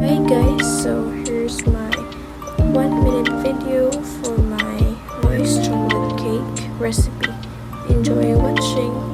Hi guys, so here's my 1 minute video for my rice chocolate cake recipe. Enjoy watching.